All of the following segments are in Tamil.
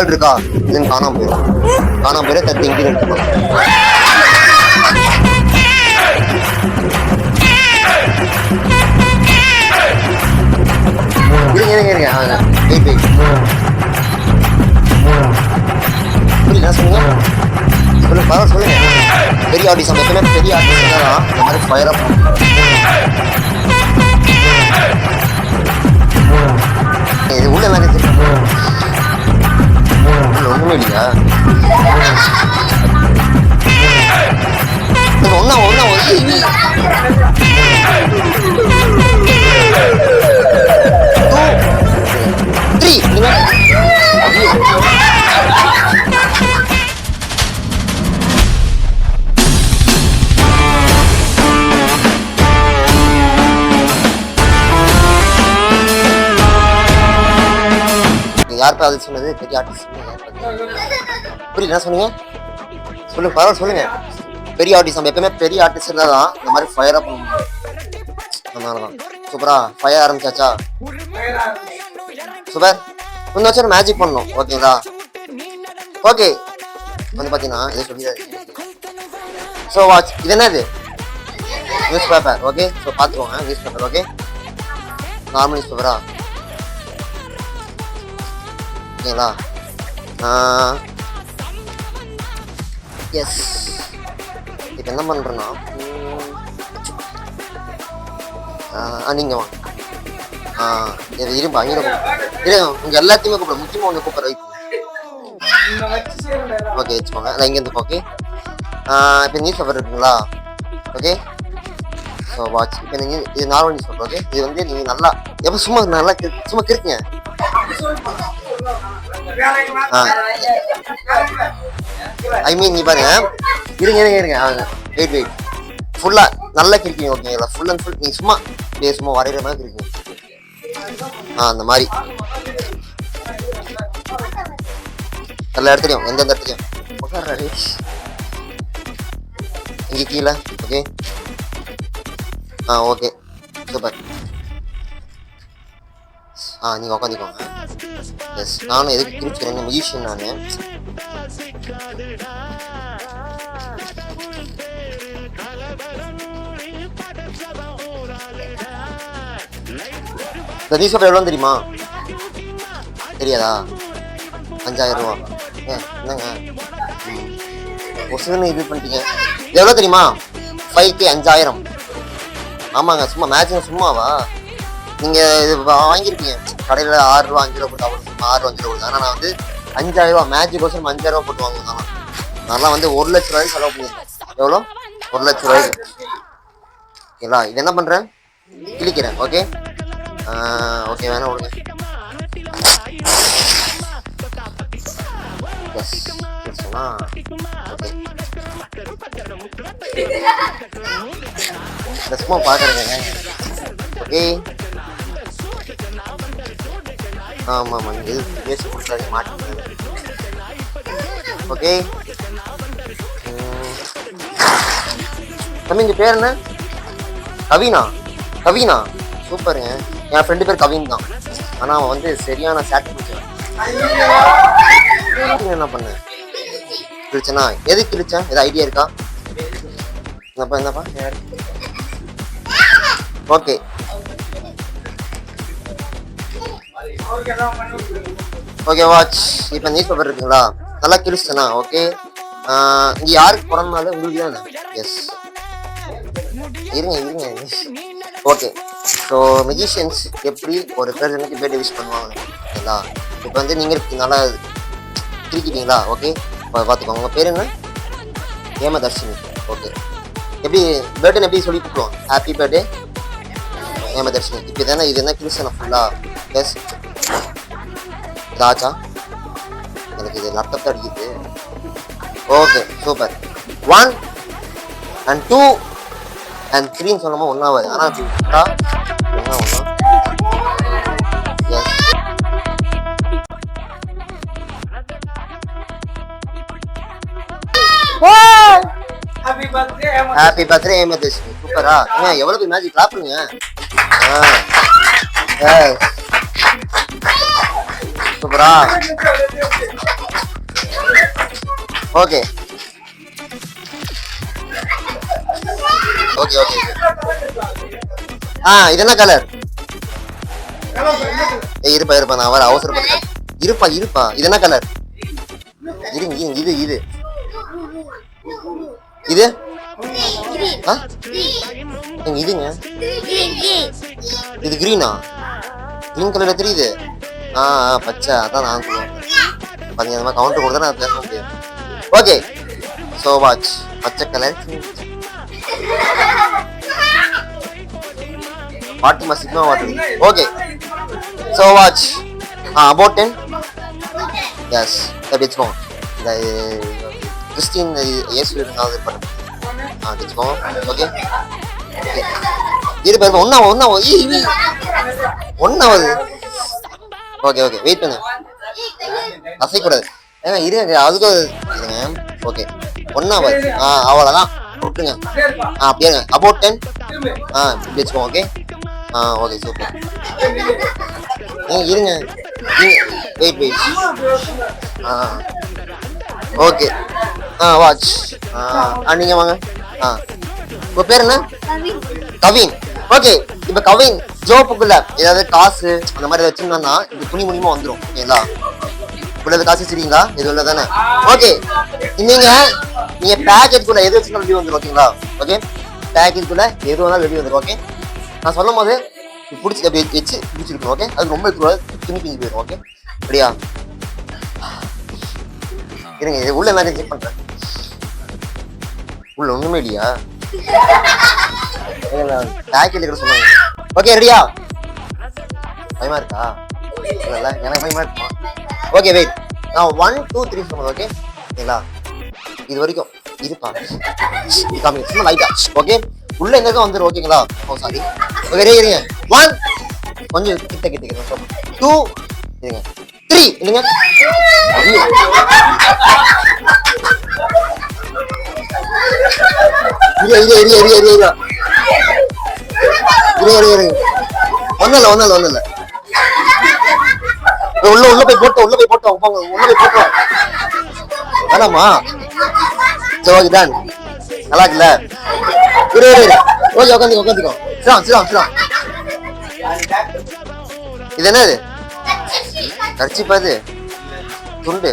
பால் இருக்கா இதுன்னு காணாம போயிடும் தட்டி இங்கே எடுத்துக்கலாம். இருங்க புரியல சொல்லுங்க பரவாயில்ல சொல்லுங்க. பெரிய ஆர்டிஸ்ட் எப்பவுமே பெரிய ஆர்டிஸ்ட் தான் இந்த மாதிரி ஃபயர் அப் இது உள்ள என்ன ஒண்ணுமே இல்லையா? ஒன்னா யாருப்பா அது சொன்னது பெரிய ஆர்டிஸ்ட்? புரியல என்ன சொன்னீங்க சொல்லுங்க பரவாயில்ல சொல்லுங்க. பெரிய ஆர்டிஸ்ட் நம்ம எப்பவுமே பெரிய ஆர்டிஸ்ட் இருந்தால் தான் இந்த மாதிரி ஃபயர் அப் அதனாலதான். சூப்பரா ஃபயர் ஆரம்பிச்சாச்சா? சூப்பர். கொஞ்சம் வச்சு மேஜிக் பண்ணணும் ஓகேங்களா? ஓகே வந்து பார்த்தீங்கன்னா இதை சொல்லிடாது. ஸோ வாட்ச் இது என்னது? News paper. ஓகே ஸோ பார்த்துக்கோங்க news paper. Okay normal news பேப்பரா? ஓகேங்களா? எஸ் இப்போ என்ன பண்ணுறேன்னா நீங்கள் வாங்க. இரும்பா உங்கள் எல்லாத்தையுமே கூப்பிட முக்கியமாக ஒன்று கூப்பிட்ற வைப்போம். ஓகே வச்சுக்கோங்க அதான் இங்கேருந்து. ஓகே இப்போ நியூஸ் பேப்பர் இருக்குங்களா? ஓகே ஸோ வாட்ச் இப்போ நீங்கள் இது நார்மல் நியூஸ் பேப்பர். ஓகே இது வந்து நீங்கள் நல்லா எப்போ சும்மா நல்லா சும்மா கிருக்குங்க. ஐ மீன் நீ பாருங்க இருங்க வெயிட் ஃபுல்லா நல்லா கிரிக்கீங்க ஓகேங்களா? ஃபுல் அண்ட் ஃபுல் நீங்க சும்மா வரைகிற மாதிரி இருக்கீங்க. அந்த மாதிரி எல்லா இடத்துலையும் எந்தெந்த இடத்துலையும் இங்கே கீழே. Okay okay super. நீங்கள் உட்காந்துக்கோங்க. எஸ் நானும் எதுக்கு கிரிச்சுக்கிறேன் மியூசிஷியன் நான். இந்த நியூஸ் பேப்பர் எவ்வளோ தெரியுமா? தெரியாதா? 5000 ரூபா. என்னங்க ஒரு இது பண்ணிட்டீங்க. எவ்வளோ தெரியுமா? 5K 5000. ஆமாங்க சும்மா மேட்சிங் சும்மாவா? நீங்கள் இது வாங்கியிருப்பீங்க கடையில் 6 ரூபா 5 ரூபா போட்டு அவ்வளோ சும்மா 6 ரூபா 5 ரூபா. ஆனால் நான் வந்து 5000 ரூபா மேஜிக் கோசம் 5000 ரூபா போட்டு வாங்குவேன். நான்லாம் வந்து 1 லட்ச ரூபாய்க்கு செலவு பண்ணியிருக்கேன். எவ்வளோ? 1 லட்ச ரூபாய்க்கு. ஓகேங்களா? இது என்ன பண்ணுறேன் கிளிக்கிறேன். ஓகே ஓகே வேணா விடுங்க. எஸ் சொன்னால் ஓகே சும்மா பார்க்குறேங்க. ஓகே ஆமாம் இது பேசி கொடுத்தாங்க மாட்டேன். ஓகே தம்பி இங்கே பேர் என்ன? கவினா சூப்பருங்க. என் ஃப்ரெண்டு பேர் கவின் தான். ஆனால் அவன் வந்து சரியான சேட்டை பிடிச்சவன். என்ன பண்ண கிழிச்சனா? எது கிழிச்சேன்? எது ஐடியா இருக்கா? என்னப்பா ஓகே ஓகே வாட்ச். இப்போ நியூஸ் பேப்பர் இருக்குங்களா? நல்லா கிழிச்சனா? ஓகே இங்கே யாருக்கு பிறந்தனாலும் உங்களுக்கு தானே? எஸ் இருங்க ஓகே ஸோ மெஜிஷியன்ஸ் எப்படி ஒரு பர்சனுக்கு பர்த்டே விஷ் பண்ணுவாங்க ஓகேங்களா? இப்போ வந்து நீங்கள் நல்லா கிரிக்கிட்டீங்களா? ஓகே பார்த்துக்கோங்க. உங்கள் பேர் என்ன? ஏமதர்ஷினி. ஓகே எப்படி பர்த்டே எப்படி சொல்லி கூப்பிடுவோம்? Happy birthday Hemadharshini. இப்போ தானே இது என்ன கிழிச்சனா ஃபுல்லாக? எஸ் இதாச்சா? எனக்கு இது லேப்டாப் தான் அடிக்குது. Okay super. 1 and 2 and 3 சொல்லாமல் ஒன்றாவது. ஆனால் ஒன்றா எஸ் ஹாப்பி பர்த்டே ஏமதர்ஷினி. சூப்பரா எவ்வளவு மேஜிக் கிளாப் பண்ணுங்க. சூப்பர் சூப்பரா. Okay okay okay. இது என்ன கலர்? இருப்பா இருப்பா, நான் வர அவசரப்பட்டு. இருப்பா இருப்பா, இது என்ன கலர்? இருங்க இது இது இது இதுங்க, இது கிரீனா? கிரீன் கலர்ல தெரியுது. பச்சை, அதான் நான் சொல்லுவேன். பாத்தீங்க, அந்த மாதிரி கவுண்டர் கொடுத்தா நான் பேச முடியாது. ஓகே, சோ வாட்ச் பச்சை கலர். வாட்டு மசிக்கமா வாட்டு. Okay, so watch about 10. Yes, அப்படி வச்சுக்கோங்க. இந்த கிறிஸ்டின் இயேசு இருந்தாவது இருப்பாரு. வச்சுக்கோங்க. ஓகே, இரு பாருங்க. ஒன்னாவது. ஓகே ஓகே, வெயிட் பண்ணு, அசைக்கூடாது. ஏங்க இருங்க, அதுக்கு இருங்க. ஓகே, ஒன்னாவது. அவ்வளோதான், விட்டுருங்க. அப்படியே அபவுட் 10. இப்படி வச்சுக்கோங்க. Okay okay, super. இருங்க, வெயிட். Okay, watch. நீங்க வாங்க. உங்க பேர் என்ன? கவின். ஓகே, இப்ப கவின் ஜோப்புக்குள்ள ஏதாவது காசு அந்த மாதிரி வச்சிருந்தோம்னா இது துணி மூலியமா வந்துடும். ஓகேங்களா? இவ்வளவு காசு வச்சிருக்கீங்களா? இது உள்ள தானே? ஓகே, நீங்க பேக்கெட்குள்ள எது வச்சுருந்தாலும் வெளியே வந்துடும். ஓகேங்களா? ஓகே, பேக்கெட்குள்ள எது வேணாலும் வெளியே வந்துடும். ஓகே, நான் சொல்லும் போது பிடிச்சி அப்படி வச்சு பிடிச்சிருக்கணும். ஓகே, அது ரொம்ப துணி பிஞ்சு போயிடும். ஓகே, அப்படியா? இருங்க, இது உள்ள எல்லாத்தையும் செக் பண்றேன். உள்ள ஒண்ணுமே இல்லையா? பேக்கெட் இருக்கிற சொன்னாங்க. ஓகே, ரெடியா? பயமா இருக்கா? இல்ல, எனக்கு பயமா இருக்குமா? Okay, wait. நான் 1 2 3 சொல்லுங்க. ஓகே, ஓகேங்களா? இது வரைக்கும் இருப்பா, சும்மா லைட்டா. ஓகே, உள்ள எங்க வந்துடும். ஓகேங்களா? சாரி. ஓகே, இருங்க. 1 கொஞ்சம் கிட்ட 2 இருங்க, 3 இல்லைங்க. ஒன்னும் இல்ல. உள்ள போய் போட்டோம் வேணாமா? சரி, ஓகே, டன். நல்லா இருக்குல்ல? ஓகே, உட்காந்துக்கோ. சிரம். இது என்னது? கர்ச்சிப்பா? இது துண்டு.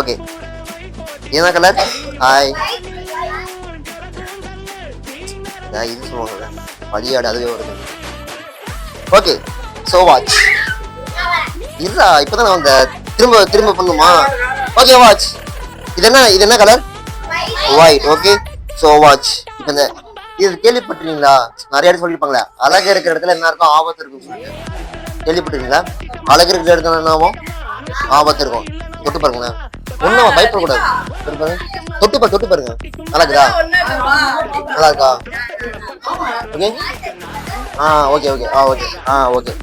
ஓகே, என்ன கலர்? ஹாய். இது சொல்லுவாங்க பழியாடு, அதுவே வருது. Okay, so watch. இல்ல, இப்பதான் வந்த. திரும்ப பண்ணுமா? Okay, watch. இது என்ன colour? White. Okay, so watch. இப்ப இந்த இது கேள்விப்பட்டிருக்கீங்களா? நிறைய இடத்துல சொல்லிருப்பாங்களே, அழகு இருக்கிற இடத்துல என்ன இருக்கும்? ஆபத்து இருக்கும் சொல்லிட்டு. கேள்விப்பட்டிருக்கீங்களா? அழகு இருக்கிற இடத்துல என்ன ஆகும்? ஆபத்து இருக்கும். தொட்டு பாருங்களேன். ஒன்னும் பயப்படக்கூடாது. தொட்டு பாருங்க. நல்லா இருக்குதா? நல்லா இருக்கா? Okay okay.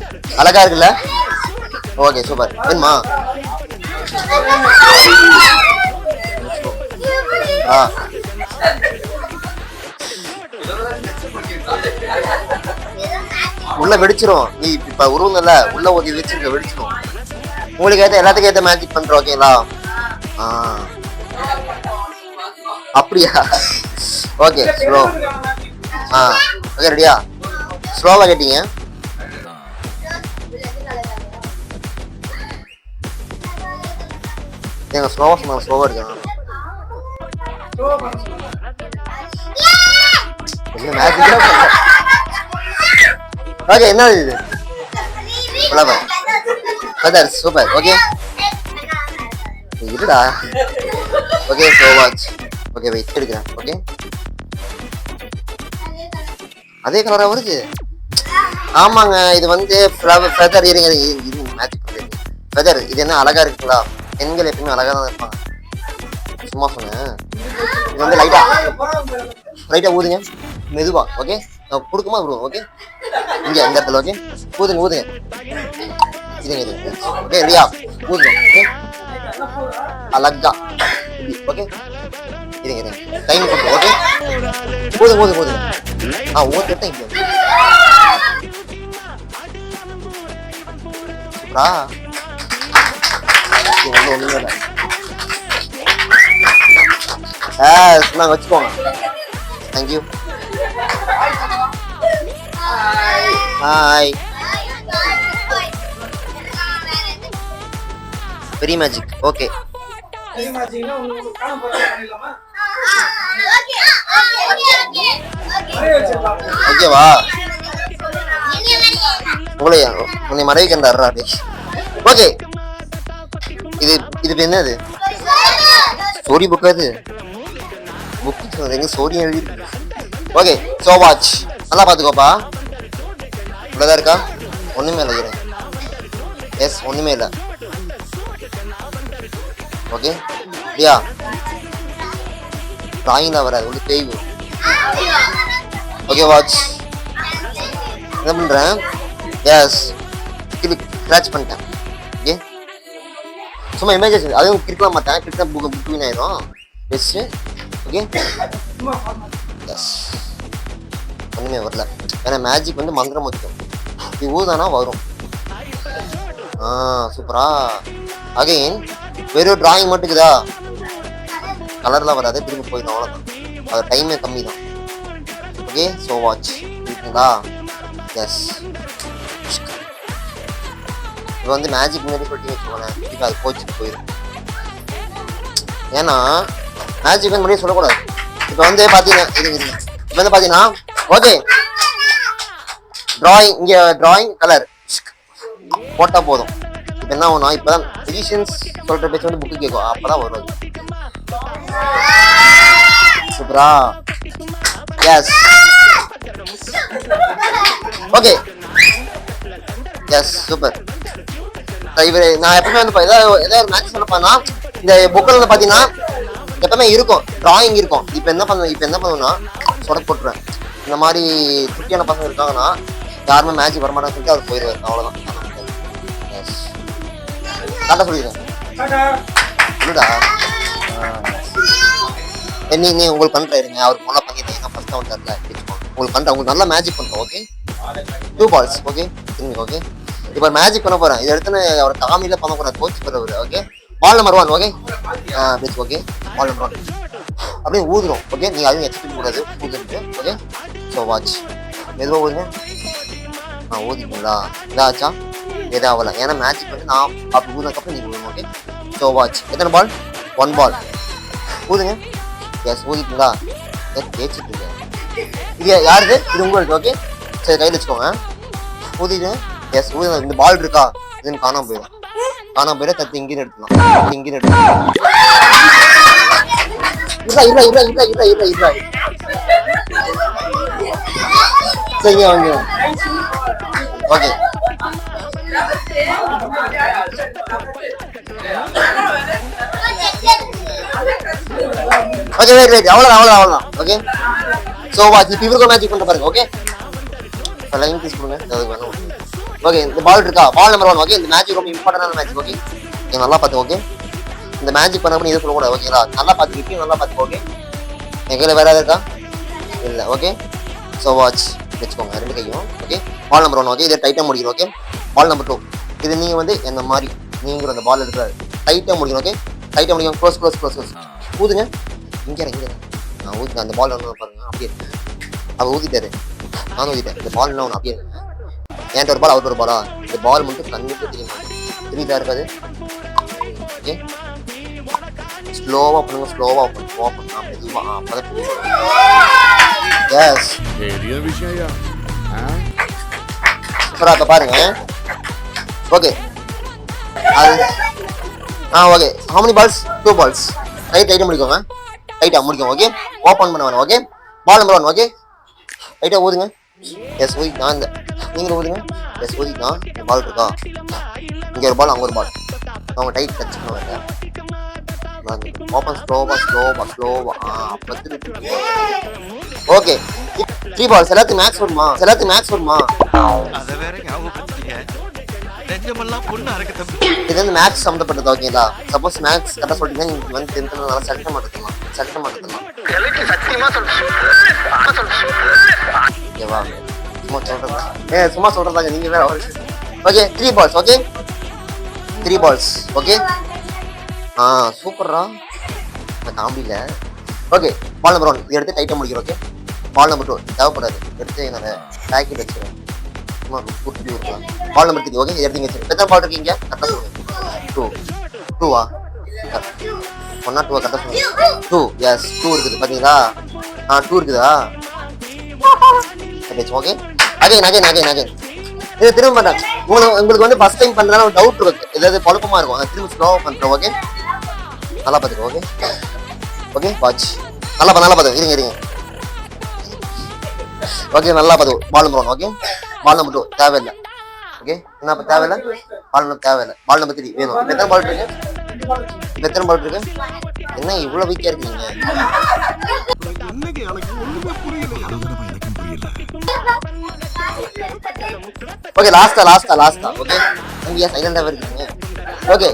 அழகா இருக்குல்ல? Okay, super. வேணுமா? உள்ள வெடிச்சிரும். நீ இப்ப உருவங்கல்ல, உள்ள ஒரு வச்சிருக்க, வெடிச்சிரும். உங்களுக்கு ஏத்த எல்லாத்துக்கும் ஏத்த மேஜிக் பண்றோம். ஓகேங்களா? அப்படியா? Okay, slow. ஓகே, ரெடியா? ஸ்லோவா கேட்டீங்க. ஏங்க ஸ்லோவா சொன்னாங்க, ஸ்லோவா இருக்கேன். ஓகே, என்ன இது? ஃப்ளவர். சூப்பர். ஓகே, இருடா. Okay, so watch. Okay, wait எடுக்கிறேன். ஓகே, அதே கலரா வருது. ஆமாங்க, இது வந்து ஃபெதர். இருங்க மேட்ச் பண்ணுறேன். ஃபெதர். இது என்ன அழகா இருக்குங்களா? பெண்கள் எப்பவுமே அழகா தான் இருப்பாங்க. சும்மா சொன்னேன். இது வந்து லைட்டா ஊதுங்க, மெதுவா. ஓகே, நான் கொடுக்குமா விடுவோம். ஓகே, இங்க இந்த இடத்துல. ஓகே, ஊதுங்க. இது ஓகே, ரெடியா? ஊதுங்க. ஓகே, அழகா. ஓகே, இருங்க டைம் கொடுத்து. ஓகே, ஊதுங்க. ஊத்துட்டேன். இங்க சூப்பரா ஒண்ணுமே இல்லை. நாங்க வச்சுக்கோங்க. தேங்க்யூ. ஹாய். பெரிய மேஜிக். ஓகே ஓகேவா? உன்னை மறைவி கண்டாடுறா. ஓகே இது இது என்னது? Story book. அது புக் எங்க ஸ்டோரி எழுதி. Okay so watch. நல்லா பாத்துக்கோப்பா. இவ்வளவுதான் இருக்கா? ஒண்ணுமே இல்லை. எஸ் ஒண்ணுமே இல்லை. ஓகே இல்லையா? டிராயிங்ல வராது ஒரு பேய். Okay watch. என்ன பண்றேன்? எஸ் ஸ்க்ராட்ச் பண்ணிட்டேன். ஓகே சும்மா இமேஜஸ் அதுவும் கிரிக்கலாம் மாட்டேன். கிரிக்கா புக் மீன் ஆயிரும். பெஸ்ட். ஓகே எஸ் ஒண்ணுமே வரல. ஏன்னா மேஜிக் வந்து மந்திரம் வச்சுக்கும். இது ஊதானா வரும். சூப்பரா. அகைன் வெறும் டிராயிங் மட்டும் இருக்குதா? கலர்லாம் வராது. திரும்பி போயிடும். அவ்வளோதான். அது டைமே கம்மி தான். ஓகே ஸோ வாட்ச் இருக்குங்களா? எஸ் இப்போ வந்து மேஜிக் முன்னாடி சொல்லிட்டு வச்சுக்கோங்களேன். திருப்பி அது கோச்சுக்கு போயிடும். ஏன்னா மேஜிக் வந்து முன்னாடி சொல்லக்கூடாது. இப்போ வந்து பார்த்தீங்கன்னா இப்போ வந்து பார்த்தீங்கன்னா ஓகே டிராயிங் இங்கே டிராயிங் கலர் போட்டால் போதும். இப்போ என்ன ஆகும்னா இப்போதான் எடிஷன்ஸ் சொல்கிற பேச்சு வந்து புக்கு கேட்கும். அப்போ தான் வரும். சூப்பரா. S okay yes super. இவர் நான் எப்பவுமே வந்து ஏதாவது ஒரு மேட்ச் சொல்லப்பான்னா இந்த புக்கில் வந்து பார்த்தீங்கன்னா எப்பவுமே இருக்கும் டிராயிங் இருக்கும். இப்போ என்ன பண்ணுவேன்னா சொட போட்டுருவேன். இந்த மாதிரி குட்டியான பசங்க இருக்காங்கன்னா யாருமே மேட்ச் வரமாட்டான்னு சொல்லிட்டு அது போயிடுவார். அவ்வளோதான். கரெக்டாக சொல்லிடுறேன். சொல்லுடா. நீ உங்களுக்கு பண்ணுற இருங்க. அவருக்கு நல்லா பண்ணிடுறேன். ஃபர்ஸ்ட் அவன் தரல உங்களுக்கு பண்ணுறேன். உங்களுக்கு நல்லா மேஜிக் பண்ணுறோம். Okay 2 balls. ஓகே ஓகே இப்போ மேஜிக் பண்ண போகிறேன். இதை எடுத்து அவர் காமியில் பண்ண போகிறேன். கோச் போகிறவர். Okay ball number 1. Okay best. Okay ball number 1 அப்படியே ஊதுரும். ஓகே நீங்கள் அதுவும் எக்ஸ்பெக்ட் கூடாது ஊதுட்டு. ஓகே ஸோ வாட்ச் மெதுவாக ஊதுங்க. ஊதிங்களா? இதாச்சா? எதாகல. ஏன்னா மேட்ச் பண்ணி நான் அப்படி ஊதுனதுக்கப்புறம் நீங்கள் ஊதுங்க. Okay so watch. எத்தனை பால்? 1 ball. ஊதுங்க. எஸ் ஊதிட்டுங்களா? தேய்ச்சிட்டு இருக்கேன். இது யாருது? இது உங்களுக்கு. ஓகே சரி கையில் வச்சுக்கோங்க. ஊதிட்டு எஸ் ஊதுங்க. இந்த பால் இருக்கா? இதுன்னு காணாமல் போயிடும். தத்து இங்கே எடுத்துக்கலாம். இங்கே எடுத்துக்கலாம். இல்ல சரிங்க வாங்க. ஓகே ஓகே ரைட் அவ்வளோதான். Okay so watch. இப்போ இவருக்கு மேட்ச் பண்ணுற பாருங்க. ஓகே லைன் பீஸ் கொடுங்க. அதுக்கு வேணும். ஓகே இந்த பால் இருக்கா? Ball number 1. ஓகே இந்த மேட்ச் ரொம்ப இம்பார்ட்டன்டான மேட்ச். ஓகே நீங்கள் நல்லா பார்த்து. ஓகே இந்த மேட்ச் பண்ண இது சொல்லக்கூடாது. ஓகேங்களா? நல்லா பார்த்துக்கிட்டு நல்லா பார்த்து. ஓகே என் கையில் வேற இருக்கா? இல்லை. ஓகே ஸோ வாட்ச் வச்சுக்கோங்க 2 கையும். Okay ball number 1. ஓகே இதை டைட்டாக முடிக்கணும். Okay ball number 2. இது நீங்கள் வந்து என்ன மாதிரி நீங்கள் அந்த பால் எடுக்கிறாரு டைட்டாக முடிக்கணும். ஓகே டைட்டாக முடிக்கணும். க்ளோஸ் ஊதுங்க. இங்கே நான் ஊதுங்க. அந்த பால் ஒன்று பாருங்க. அப்படியே அவர் ஊதிட்டாரு. நான் ஊதிட்டேன். இந்த பால் ஒன்று அப்படியே என்கிட்ட ஒரு பால் அவருக்கு ஒரு பாலா? இந்த பால் மட்டும் கண்ணுக்கு தெரியுதா இருக்காது. ஓகே ஸ்லோவாக பண்ணுங்க. ஸ்லோவாக பண்ணலாம். மெதுவாக பதட்டு. எஸ் சூப்பரா. இப்போ பாருங்க. ஓகே அது okay how many balls? 2 balls. டைட்டாக முடிக்கோங்க. ஓகே ஓப்பன் பண்ண வேணும். Okay ball number 1. ஓகே டைட்டாக ஊதுங்க. எஸ் ஊதி நான் இந்த நீங்களும் ஊதுங்க. எஸ் ஊதி தான். இந்த பால் இருக்கா? இங்கே ஒரு பால் அங்கே ஒரு பால். அவங்க டைட் டச் பண்ணுவாங்க. ஓப்பன் ஸ்லோவா அப்போ திருப்பி. Okay 3 balls. எல்லாத்துக்கும் மேக்ஸ் வருமா? அதை வேற ஞாபகப்படுத்தீங்க. நெஞ்சமெல்லாம் பொண்ணு அறக்க தம்பி. இது வந்து மேக்ஸ் சம்மந்தப்பட்டது. ஓகேங்களா? சப்போஸ் மேக்ஸ் கரெக்டாக சொல்லிட்டீங்கன்னா நீங்கள் வந்து 10th நல்லா சட்டை மாட்டலாம். ஓகேவா? சும்மா சொல்கிறதா நீங்கள் வேற. Okay 3 balls. Okay 3 balls. Okay சூப்பர்ரா காமெடியில. ஓகே பால் நம்பர் 1 இது எடுத்து டைட்டா முடிக்கிறோம். ஓகே பால் நம்பர் 2 தேவைப்படாது, எடுத்து நான் பேக்கெட் வச்சுக்கிறேன். சும்மா குட்டி விடுறேன். பால் நம்பர் 3 ஓகே இது எடுத்து வச்சுருக்கேன். எத்தனை பால் இருக்கீங்க கரெக்டாக சொல்லுங்க. 2 1 2 கரெக்டாக சொல்லுங்க. 2 எஸ் 2 இருக்குது பார்த்தீங்களா? 2 இருக்குதா? ஓகே அகைன் இது திரும்ப மாட்டேன். உங்களுக்கு வந்து ஃபர்ஸ்ட் டைம் பண்ணுறதுனால ஒரு டவுட் இருக்கு, ஏதாவது குழப்பமா இருக்கும், அதை திரும்ப ஸ்லோவாக பண்ணுறோம். ஓகே நல்லா பார்த்துக்கோ. ஓகே வாட்ச் நல்லா பார்த்து இருங்க. ஓகே நல்லா பார்த்து ball number 1 okay ball number 2 தேவையில்லை. ஓகே என்ன இப்போ தேவையில்லை, பால் நம்பர் தேவையில்லை. பால் நம்பர் 3 வேணும். எத்தனை பால் இருக்கு? என்ன இவ்வளோ வீக்காக இருக்கீங்க? ஓகே லாஸ்டா ஓகே இங்கே சைலண்டாக இருக்கீங்க. ஓகே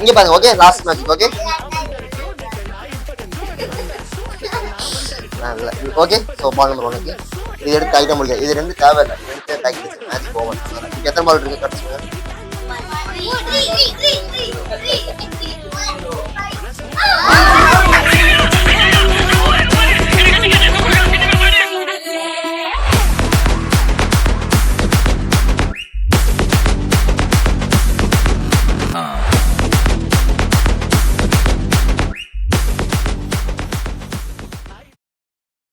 இங்கே பாருங்க. Okay last match. Okay so ball number 1 இது எடுத்து ஐட்டம் முடியாது. இது 2 தேவையில்லை, எடுத்து டைட் மேட்ச் போவேன். எத்தனை பால் இருக்கு கரெக்ட்